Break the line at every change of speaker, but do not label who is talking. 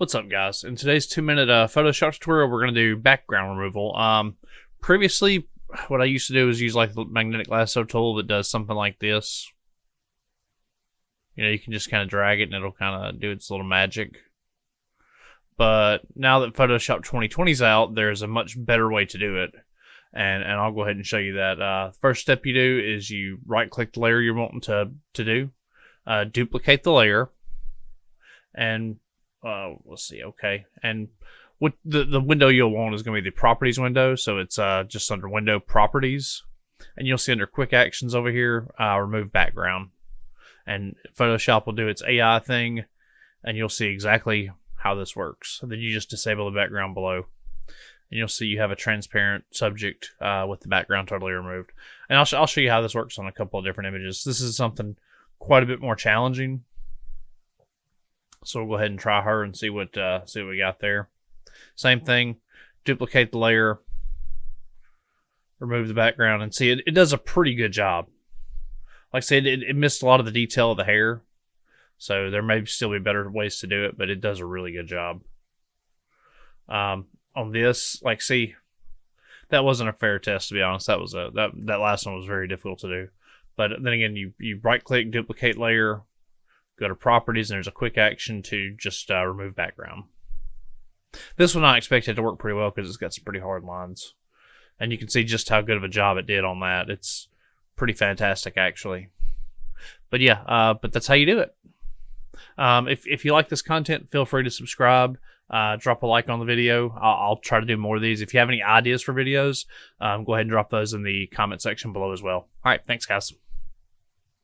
What's up, guys? In today's 2-minute Photoshop tutorial, we're going to do background removal. Previously, what I used to do is use like the magnetic lasso tool that does something like this. You know, you can just kind of drag it and it'll kind of do its little magic. But now that Photoshop 2020 is out, there's a much better way to do it. And I'll go ahead and show you that. First step you do is you right-click the layer you're wanting to do. Duplicate the layer. And let's see, okay. And what the window you'll want is going to be the properties window. So it's just under window properties. And you'll see under quick actions over here, remove background. And Photoshop will do its AI thing. And you'll see exactly how this works. And then you just disable the background below. And you'll see you have a transparent subject with the background totally removed. And I'll show you how this works on a couple of different images. This is something quite a bit more challenging. So we'll go ahead and try her and see what we got there. Same thing, duplicate the layer, remove the background, and see it does a pretty good job. Like I said, it missed a lot of the detail of the hair, so there may still be better ways to do it, but it does a really good job. On this, like, see, that wasn't a fair test, to be honest. That was that last one was very difficult to do. But then again, you right click, duplicate layer, go to properties, and there's a quick action to just remove background. This one I expected to work pretty well because it's got some pretty hard lines. And you can see just how good of a job it did on that. It's pretty fantastic, actually. But yeah, but that's how you do it. If you like this content, feel free to subscribe. Drop a like on the video. I'll try to do more of these. If you have any ideas for videos, go ahead and drop those in the comment section below as well. All right, thanks, guys.